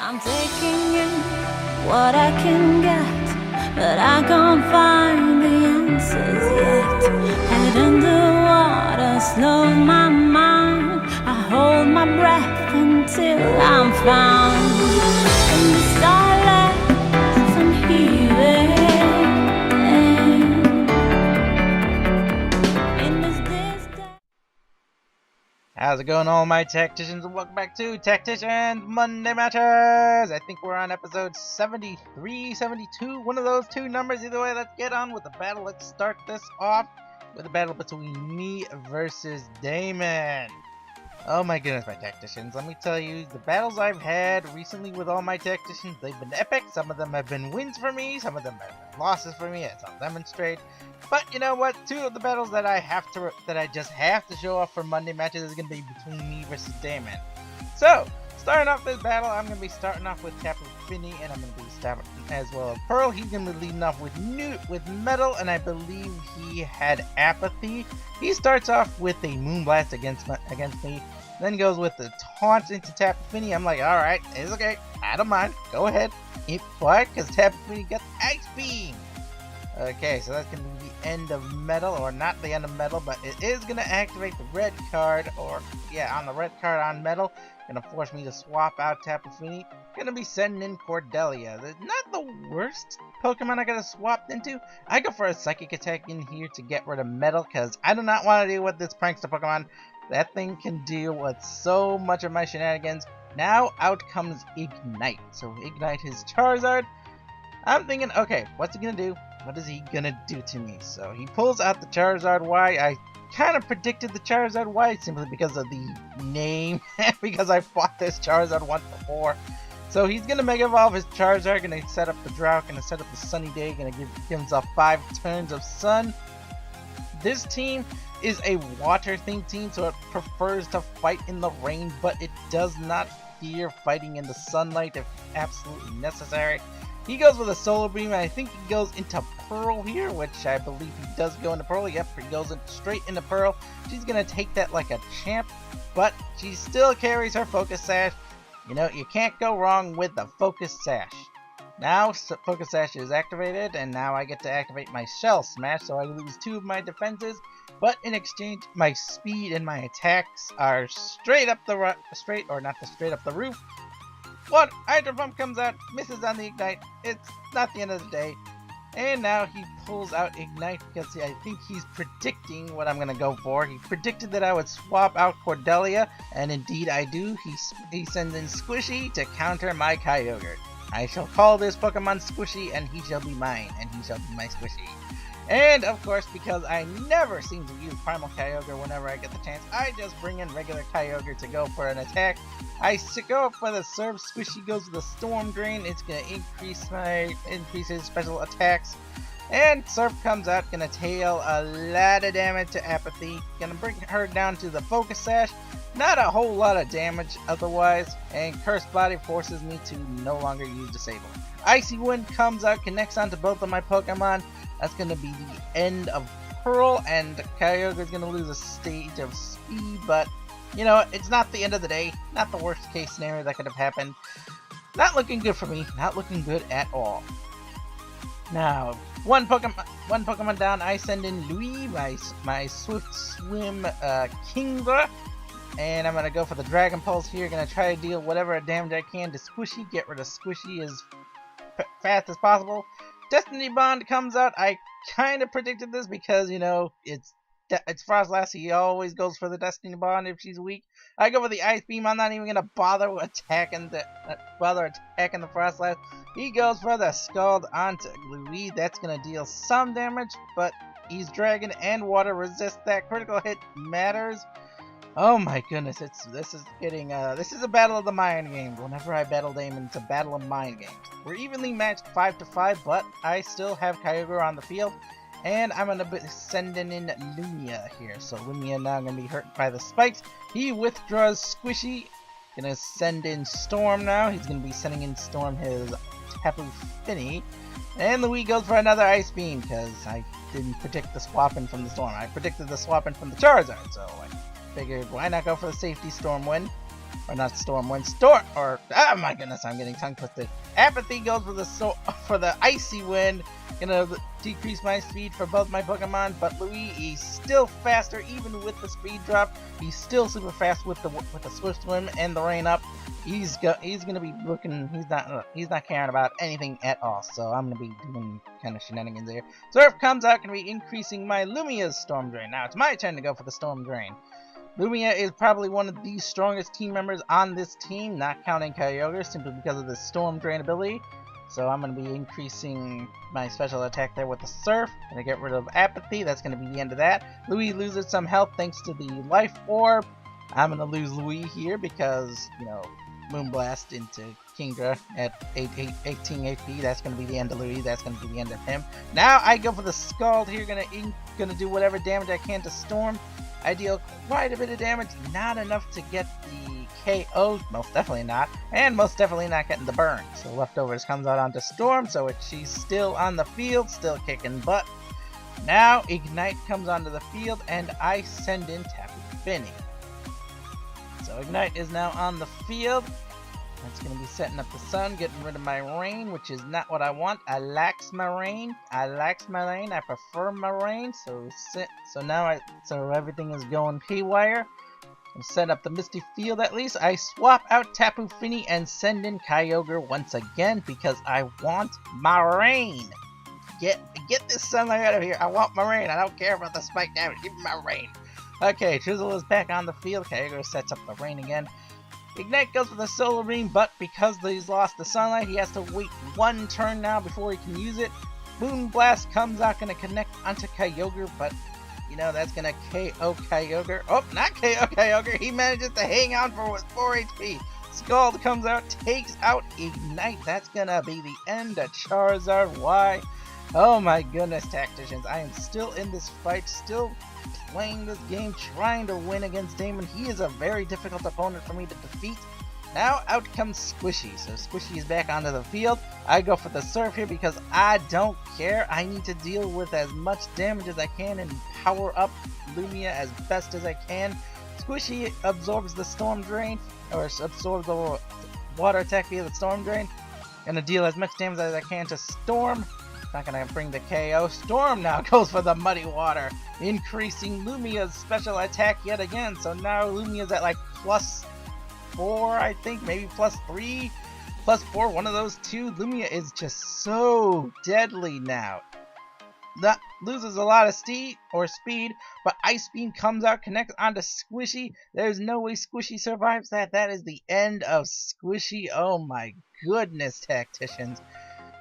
I'm taking in what I can get, but I can't find the answers yet. Head underwater, slow my mind. I hold my breath until I'm found. In the starlight, I'm healing. In this distance. How's it going, all my tacticians, and welcome back to Tacticians Monday Matches! I think we're on episode 73, 72, one of those two numbers. Either way, let's get on with the battle. Let's start this off with a battle between me versus Damon. Oh my goodness, my tacticians. Let me tell you, the battles I've had recently with all my tacticians, they've been epic. Some of them have been wins for me, some of them have been losses for me, as I'll demonstrate. But you know what? Two of the battles that I just have to show off for Monday matches is going to be between me versus Damon. So, starting off this battle, I'm going to be starting off with Tapu Fini, and I'm going to be starting as well as Pearl. He's going to be leading off with Metal, and I believe he had Apathy. He starts off with a Moonblast against me, then goes with the taunt into Tapu Fini. I'm like, alright, it's okay, I don't mind, go ahead. Why? Because Tapu Fini got the Ice Beam. Okay, so that's going to be the end of Metal, or not the end of Metal, but it is going to activate the red card, or yeah, on the red card on Metal. Going to force me to swap out Tapu Fini. Going to be sending in Cordelia. Not the worst Pokemon I could have swapped into. I go for a Psychic Attack in here to get rid of Metal, because I do not want to deal with this Prankster Pokemon. That thing can deal with so much of my shenanigans. Now out comes Ignite. So Ignite his Charizard. I'm thinking, okay, what's he going to do? What is he gonna do to me? So he pulls out the Charizard Y. I kind of predicted the Charizard Y simply because of the name, because I fought this Charizard once before. So he's gonna Mega Evolve his Charizard, gonna set up the Drought, gonna set up the Sunny Day, gonna give himself 5 turns of Sun. This team is a water themed team, so it prefers to fight in the rain, but it does not fear fighting in the sunlight if absolutely necessary. He goes with a Solar Beam, and I think he goes into Pearl here, which I believe he does go into Pearl. Yep, he goes straight into Pearl. She's going to take that like a champ, but she still carries her Focus Sash. You know, you can't go wrong with the Focus Sash. Now, Focus Sash is activated, and now I get to activate my Shell Smash, so I lose 2 of my defenses. But in exchange, my speed and my attacks are straight up the roof. What? Hydro Pump comes out, misses on the Ignite. It's not the end of the day. And now he pulls out Ignite because I think he's predicting what I'm going to go for. He predicted that I would swap out Cordelia, and indeed I do. He sends in Squishy to counter my Kyogre. I shall call this Pokemon Squishy, and he shall be mine, and he shall be my Squishy. And of course, because I never seem to use Primal Kyogre whenever I get the chance, I just bring in regular Kyogre to go for an attack. I go up for the Surf. Squishy goes with the Storm Drain. It's gonna increase his special attacks. And Surf comes out, gonna tail a lot of damage to Apathy. Gonna bring her down to the Focus Sash. Not a whole lot of damage otherwise. And Cursed Body forces me to no longer use Disable. Icy Wind comes out, connects onto both of my Pokemon. That's going to be the end of Pearl, and Kyogre is going to lose a stage of speed, but, you know, it's not the end of the day. Not the worst case scenario that could have happened. Not looking good for me. Not looking good at all. Now, one Pokemon down, I send in Louis, my Swift Swim Kingler, and I'm going to go for the Dragon Pulse here. Going to try to deal whatever damage I can to Squishy, get rid of Squishy as fast as possible. Destiny Bond comes out. I kind of predicted this because, you know, it's Frostlass. He always goes for the Destiny Bond if she's weak. I go for the Ice Beam. I'm not even gonna bother attacking the Frostlass. He goes for the Scald onto Louis. That's gonna deal some damage, but he's Dragon and Water resist. That critical hit matters. Oh my goodness, this is a battle of the mind games. Whenever I battle Damon, it's a battle of mind games. We're evenly matched 5-5, but I still have Kyogre on the field, and I'm gonna be sending in Lumia here. So Lumia now gonna be hurt by the spikes. He withdraws Squishy. Gonna send in Storm now. He's gonna be sending in Storm his Tapu Fini, and Louis goes for another Ice Beam because I didn't predict the swapping from the Storm. I predicted the swapping from the Charizard, so I figured why not go for the safety Storm Wind. or not storm wind, storm, or oh my goodness, I'm getting tongue twisted. Apathy goes for the icy wind, gonna decrease my speed for both my Pokemon. But Louis, he's still faster even with the speed drop. He's still super fast with the Swift Swim and the Rain Up. He's gonna be looking. He's not caring about anything at all. So I'm gonna be doing kind of shenanigans there. Surf comes out, gonna be increasing my Lumia's Storm Drain. Now it's my turn to go for the Storm Drain. Lumia is probably one of the strongest team members on this team, not counting Kyogre, simply because of the Storm Drain ability. So I'm going to be increasing my special attack there with the Surf. Going to get rid of Apathy. That's going to be the end of that. Louis loses some health thanks to the Life Orb. I'm going to lose Louis here because, you know, Moonblast into Kingdra at 18 HP. That's going to be the end of Louis. That's going to be the end of him. Now I go for the Scald here. Going to do whatever damage I can to Storm. I deal quite a bit of damage, not enough to get the KO, most definitely not, and most definitely not getting the burn. So Leftovers comes out onto Storm, so she's still on the field, still kicking butt. Now Ignite comes onto the field, and I send in Tapu Fini. So Ignite is now on the field. That's going to be setting up the sun, getting rid of my rain, which is not what I want. I lax my rain. I prefer my rain. So now everything is going haywire. And set up the Misty Field at least. I swap out Tapu Fini and send in Kyogre once again because I want my rain. Get this sunlight out of here. I want my rain. I don't care about the spike damage. Give me my rain. Okay, Chisel is back on the field. Kyogre sets up the rain again. Ignite goes for the Solar Beam, but because he's lost the sunlight, he has to wait one turn now before he can use it. Moonblast comes out, going to connect onto Kyogre, but, you know, that's going to KO Kyogre. Oh, not KO Kyogre. He manages to hang on for 4 HP. Scald comes out, takes out Ignite. That's going to be the end of Charizard. Why? Oh my goodness, Tacticians. I am still in this fight, still playing this game, trying to win against Damon. He is a very difficult opponent for me to defeat. Now out comes Squishy. So Squishy is back onto the field. I go for the Surf here because I don't care. I need to deal with as much damage as I can and power up Lumia as best as I can. Squishy absorbs the Storm Drain, or absorbs the water attack via the Storm Drain. Gonna deal as much damage as I can to Storm. Not gonna bring the KO. Storm now goes for the Muddy Water, increasing Lumia's special attack yet again. So now Lumia's at like +4, I think, maybe +3, +4, one of those two. Lumia is just so deadly now. That loses a lot of speed, but Ice Beam comes out, connects onto Squishy. There's no way Squishy survives that. That is the end of Squishy. Oh my goodness, Tacticians.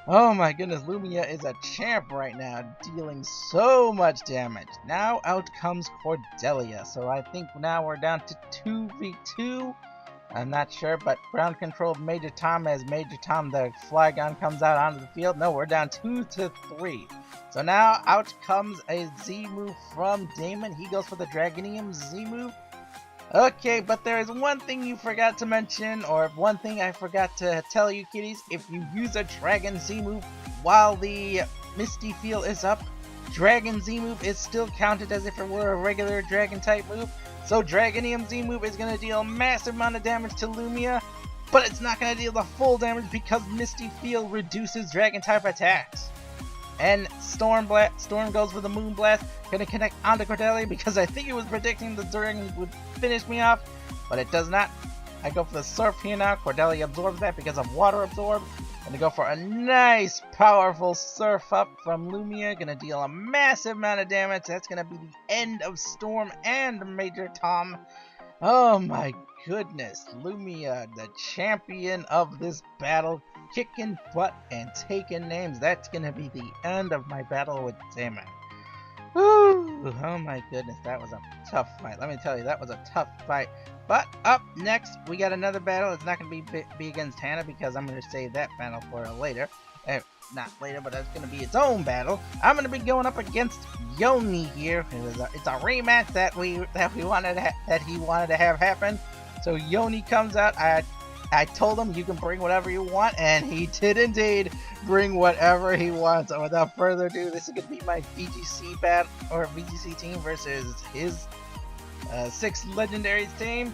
Oh my goodness, Lumia is a champ right now, dealing so much damage. Now out comes Cordelia, so I think now we're down to 2v2. I'm not sure, but ground controlled Major Tom as Major Tom the Flygon comes out onto the field. No, we're down 2-3. So now out comes a Z move from Damon. He goes for the Dragonium Z move. Okay, but there is one thing you forgot to mention, or one thing I forgot to tell you, kiddies. If you use a Dragon Z move while the Misty Field is up, Dragon Z move is still counted as if it were a regular Dragon type move. So Dragonium Z move is going to deal a massive amount of damage to Lumia, but it's not going to deal the full damage because Misty Field reduces Dragon type attacks. And Storm goes for the Moonblast, gonna connect onto Cordelia because I think it was predicting the Dragon would finish me off, but it does not. I go for the Surf here now. Cordelia absorbs that because of Water Absorb. Gonna go for a nice, powerful Surf up from Lumia. Gonna deal a massive amount of damage. That's gonna be the end of Storm and Major Tom. Oh my goodness, Lumia, the champion of this battle, kicking butt and taking names. That's gonna be the end of my battle with Damon. Woo! Oh my goodness, that was a tough fight. Let me tell you, that was a tough fight. But up next, we got another battle. It's not gonna be against Hannah because I'm gonna save that battle for later. Not later, but it's gonna be its own battle. I'm gonna be going up against Yony here. It's a rematch that he wanted to have happen. So Yony comes out. I told him you can bring whatever you want, and he did indeed bring whatever he wants. So without further ado, this is gonna be my VGC battle, or VGC team versus his 6 legendaries team.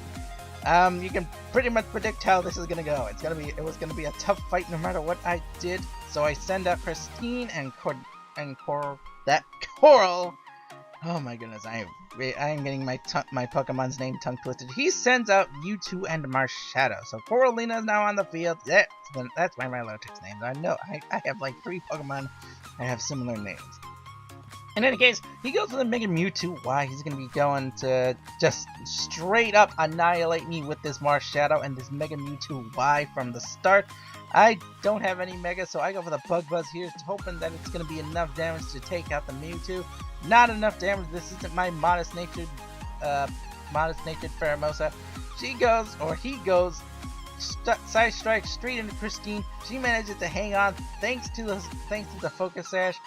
You can pretty much predict how this is gonna go. It was gonna be a tough fight no matter what I did. So I send out Christine and Coral. Oh my goodness, I am getting my Pokemon's name tongue twisted. He sends out Mewtwo and Marshadow. So Coralina is now on the field. That's my Milotic's names. I know. I have like 3 Pokemon that have similar names. In any case, he goes for the Mega Mewtwo. Why? He's going to be going to just straight up annihilate me with this Marshadow and this Mega Mewtwo Y from the start. I don't have any Mega, so I go for the Bug Buzz here, hoping that it's going to be enough damage to take out the Mewtwo. Not enough damage. This isn't my modest-natured Pheromosa. He goes Side Strike straight into Christine. She manages to hang on thanks to the Focus Sash.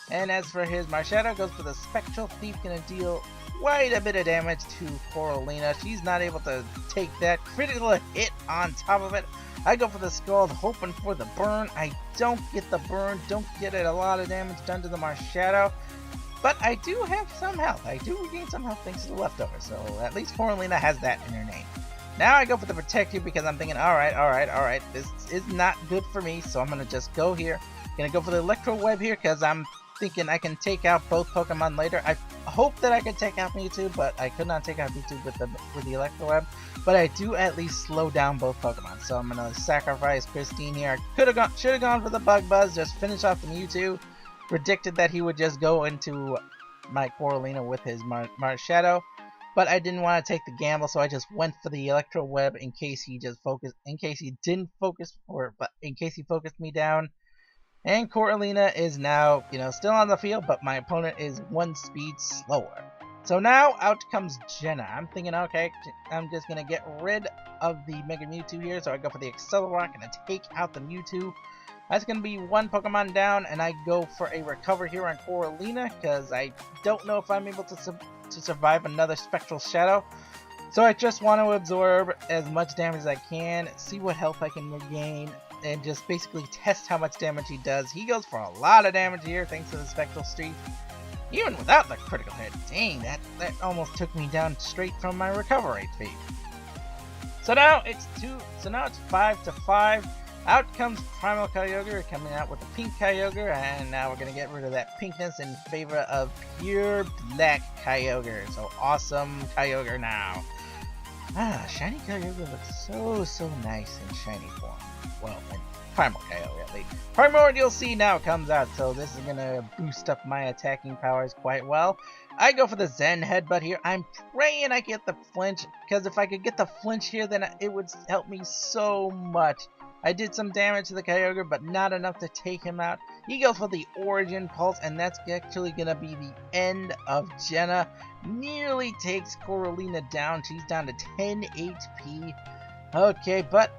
And as for his Marshadow, goes for the Spectral Thief, gonna deal quite a bit of damage to Coralina. She's not able to take that critical hit on top of it. I go for the Scald, hoping for the burn. I don't get the burn, don't get a lot of damage done to the Marshadow. But I do have some health. I do regain some health thanks to the leftover. So at least Coralina has that in her name. Now I go for the Protect You because I'm thinking, alright, this is not good for me. So I'm gonna just go here. Gonna go for the Electro Web here because I'm thinking I can take out both Pokemon later. I hope that I could take out Mewtwo, but I could not take out Mewtwo with the Electro Web. But I do at least slow down both Pokemon. So I'm gonna sacrifice Christine here. Should have gone for the Bug Buzz, just finish off the Mewtwo. Predicted that he would just go into my Coralina with his Marshadow, but I didn't want to take the gamble, so I just went for the Electro Web in case he didn't focus, but in case he focused me down. And Coralina is now, still on the field, but my opponent is 1 speed slower. So now out comes Jenna. I'm thinking, okay, I'm just gonna get rid of the Mega Mewtwo here, so I go for the Accelerock and I take out the Mewtwo. That's going to be 1 Pokemon down, and I go for a Recover here on Coralina, because I don't know if I'm able to survive another Spectral Shadow. So I just want to absorb as much damage as I can, see what health I can regain, and just basically test how much damage he does. He goes for a lot of damage here, thanks to the Spectral Streak. Even without the critical hit, dang, that almost took me down straight from my recovery speed. So now it's 5-5. Out comes Primal Kyogre, coming out with the pink Kyogre, and now we're going to get rid of that pinkness in favor of pure black Kyogre. So awesome Kyogre now. Shiny Kyogre looks so nice in shiny form. Well, in Primal Kyogre at least. Primordial Sea now comes out, so this is going to boost up my attacking powers quite well. I go for the Zen Headbutt here. I'm praying I get the flinch, because if I could get the flinch here, then it would help me so much. I did some damage to the Kyogre, but not enough to take him out. He goes for the Origin Pulse, and that's actually going to be the end of Jenna. Nearly takes Coralina down. She's down to 10 HP. Okay, but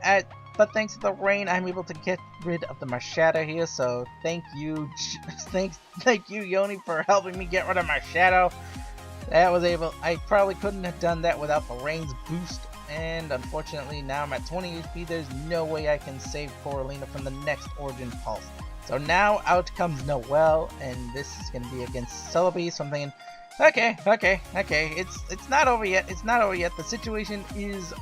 thanks to the rain, I'm able to get rid of the Marshadow here. So thank you, Yony, for helping me get rid of Marshadow. I probably couldn't have done that without the rain's boost. And unfortunately, now I'm at 20 HP. There's no way I can save Coralina from the next Origin Pulse. So now out comes Noelle, and this is going to be against Celebi. So I'm thinking, okay. It's not over yet. The situation is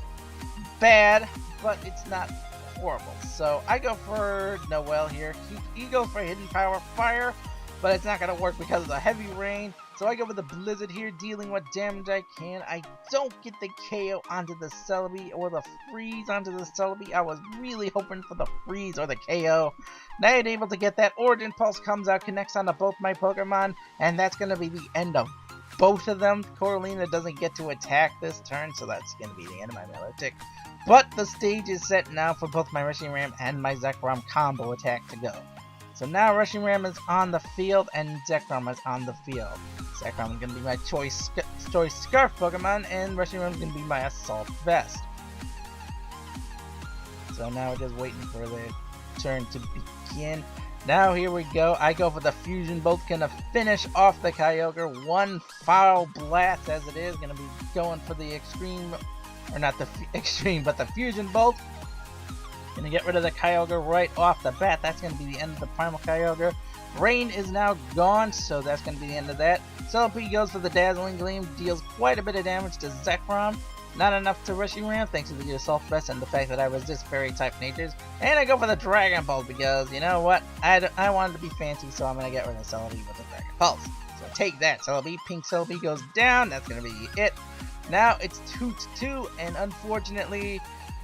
bad, but it's not horrible. So I go for Noelle here. He goes for Hidden Power Fire, but it's not going to work because of the heavy rain. So I go with the Blizzard here, dealing what damage I can. I don't get the KO onto the Celebi or the Freeze onto the Celebi. I was really hoping for the Freeze or the KO. Now I'm able to get that. Origin Pulse comes out, connects onto both my Pokemon, and that's going to be the end of both of them. Coralina doesn't get to attack this turn, so that's going to be the end of my Milotic. But the stage is set now for both my Rushing Ram and my Zekrom combo attack to go. So now Rushing Ram is on the field and Zekrom is on the field. Zekrom is going to be my choice Scarf Pokemon, and Rushing Ram is going to be my Assault Vest. So now we're just waiting for the turn to begin. Now here we go. I go for the Fusion Bolt, going to finish off the Kyogre. One foul blast as it is. Going to be going for the Extreme, or not the Extreme, but the Fusion Bolt. Gonna get rid of the Kyogre right off the bat. That's gonna be the end of the Primal Kyogre. Rain is now gone, so that's gonna be the end of that. Celebi goes for the Dazzling Gleam, deals quite a bit of damage to Zekrom. Not enough to Reshiram thanks to the Assault Vest and the fact that I resist fairy type natures. And I go for the Dragon Pulse because, you know what, I wanted to be fancy, so I'm going to get rid of Celebi with the Dragon Pulse. So take that, Celebi. Pink Celebi goes down, that's going to be it. Now it's 2-2, and unfortunately,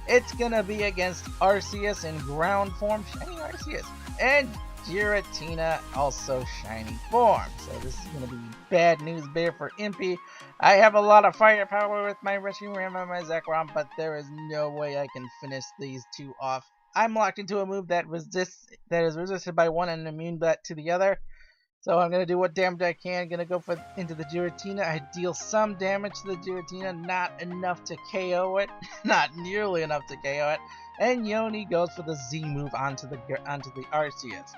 it's going to be against Arceus in ground form. Shiny Arceus. And Giratina, also shiny form. So this is going to be bad news bear for Impy. I have a lot of firepower with my Reshiram and my Zekrom, but there is no way I can finish these two off. I'm locked into a move that is resisted by one and immune to the other. So I'm going to do what damage I can. Going to go into the Giratina. I deal some damage to the Giratina, not enough to KO it. Not nearly enough to KO it. And Yony goes for the Z move onto the Arceus.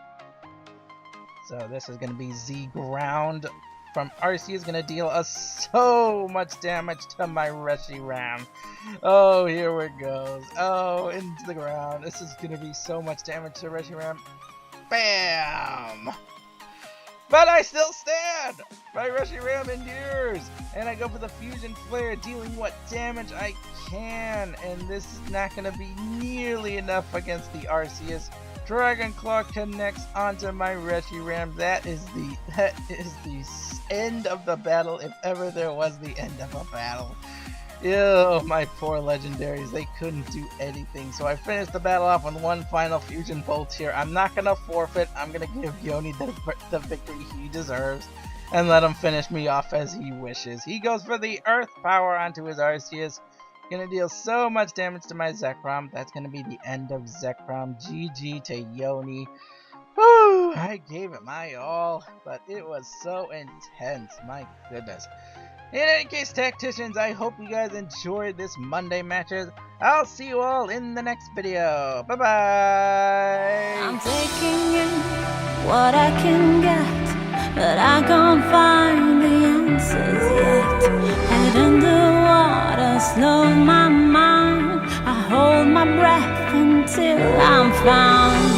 So this is going to be Z ground from Arceus, going to deal us so much damage to my Reshiram. Oh, here it goes. Oh, into the ground. This is going to be so much damage to Reshiram. Bam! But I still stand! My Reshiram endures! And I go for the Fusion Flare, dealing what damage I can. And this is not going to be nearly enough against the Arceus. Dragon Claw connects onto my Reshiram. That is the end of the battle, if ever there was the end of a battle. Ew, my poor legendaries, they couldn't do anything. So I finished the battle off with one final Fusion Bolt here. I'm not going to forfeit. I'm going to give Yony the victory he deserves and let him finish me off as he wishes. He goes for the Earth Power onto his Arceus. Gonna deal so much damage to my Zekrom. That's gonna be the end of Zekrom. GG to Yony. Whew, I gave it my all, but it was so intense. My goodness. In any case, Tacticians, I hope you guys enjoyed this Monday matches. I'll see you all in the next video. Bye-bye. I'm taking in what I can get, but I can't find the answers yet. Head in the water, slow my mind. I hold my breath until I'm found.